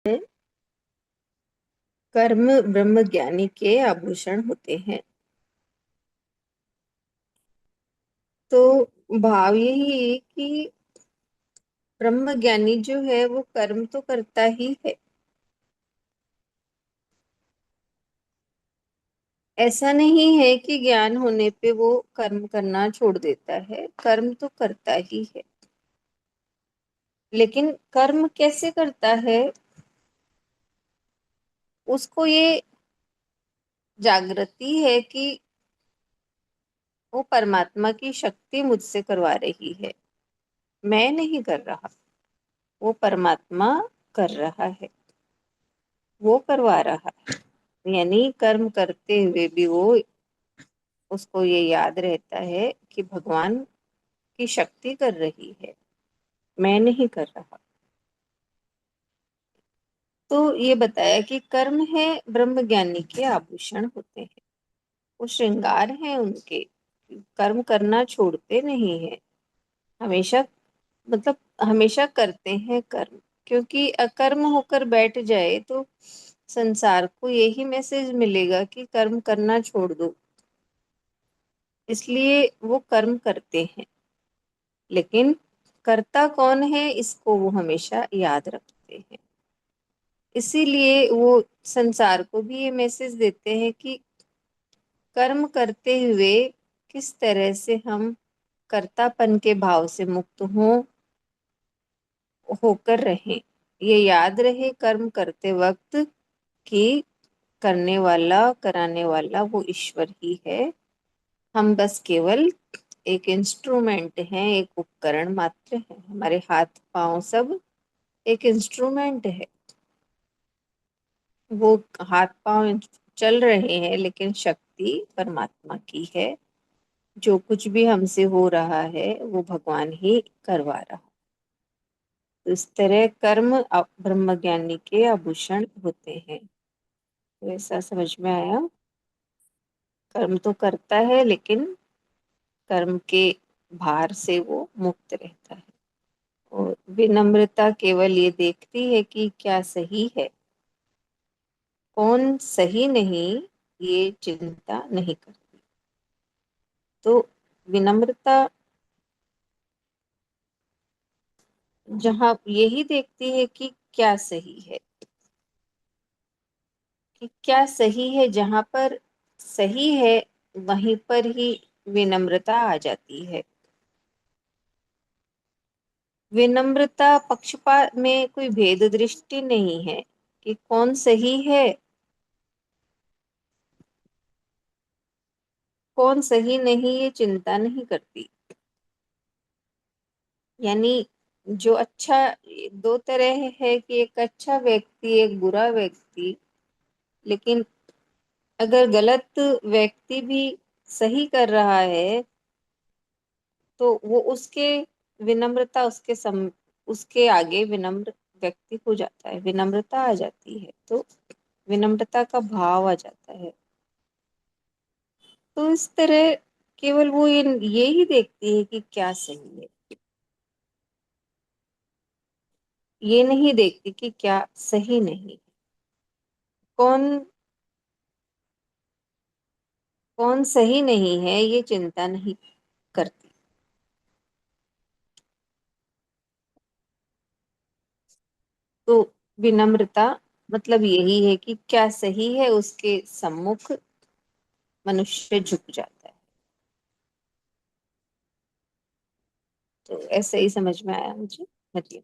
है। कर्म ब्रह्म ज्ञानी के आभूषण होते हैं। तो भाव यही है कि ब्रह्म ज्ञानी जो है वो कर्म तो करता ही है। ऐसा नहीं है कि ज्ञान होने पे वो कर्म करना छोड़ देता है, कर्म तो करता ही है। लेकिन कर्म कैसे करता है, उसको ये जागृति है कि वो परमात्मा की शक्ति मुझसे करवा रही है, मैं नहीं कर रहा, वो परमात्मा कर रहा है, वो करवा रहा है। यानी कर्म करते हुए भी वो उसको ये याद रहता है कि भगवान की शक्ति कर रही है, मैं नहीं कर रहा। तो ये बताया कि कर्म है ब्रह्म ज्ञानी के आभूषण होते हैं, वो श्रृंगार हैं उनके। कर्म करना छोड़ते नहीं है, हमेशा, मतलब हमेशा करते हैं कर्म। क्योंकि अकर्म होकर बैठ जाए तो संसार को यही मैसेज मिलेगा कि कर्म करना छोड़ दो, इसलिए वो कर्म करते हैं। लेकिन करता कौन है, इसको वो हमेशा याद रखते हैं। इसीलिए वो संसार को भी ये मैसेज देते हैं कि कर्म करते हुए किस तरह से हम कर्तापन के भाव से मुक्त होकर रहें। ये याद रहे कर्म करते वक्त कि करने वाला कराने वाला वो ईश्वर ही है, हम बस केवल एक इंस्ट्रूमेंट हैं, एक उपकरण मात्र है। हमारे हाथ पांव सब एक इंस्ट्रूमेंट है। वो हाथ पांव चल रहे हैं लेकिन शक्ति परमात्मा की है। जो कुछ भी हमसे हो रहा है वो भगवान ही करवा रहा है। तो इस तरह कर्म ब्रह्मज्ञानी के आभूषण होते हैं। तो ऐसा समझ में आया, कर्म तो करता है लेकिन कर्म के भार से वो मुक्त रहता है। और विनम्रता केवल ये देखती है कि क्या सही है, कौन सही नहीं, ये चिंता नहीं करती। तो विनम्रता जहाँ यही देखती है कि क्या सही है, कि क्या सही है, जहाँ पर सही है वहीं पर ही विनम्रता आ जाती है। विनम्रता पक्षपात में कोई भेद दृष्टि नहीं है कि कौन सही है कौन सही नहीं, ये चिंता नहीं करती। यानी जो अच्छा, दो तरह है कि एक अच्छा व्यक्ति एक बुरा व्यक्ति। लेकिन अगर गलत व्यक्ति भी सही कर रहा है तो वो उसके विनम्रता उसके आगे विनम्र व्यक्ति हो जाता है, विनम्रता आ जाती है, तो विनम्रता का भाव आ जाता है। तो इस तरह केवल वो ये ही देखती है कि क्या सही है, ये नहीं देखती कि क्या सही नहीं। कौन कौन सही नहीं है ये चिंता नहीं करती। तो विनम्रता मतलब यही है कि क्या सही है उसके सम्मुख मनुष्य झुक जाता है। तो ऐसे ही समझ में आया मुझे। मतलब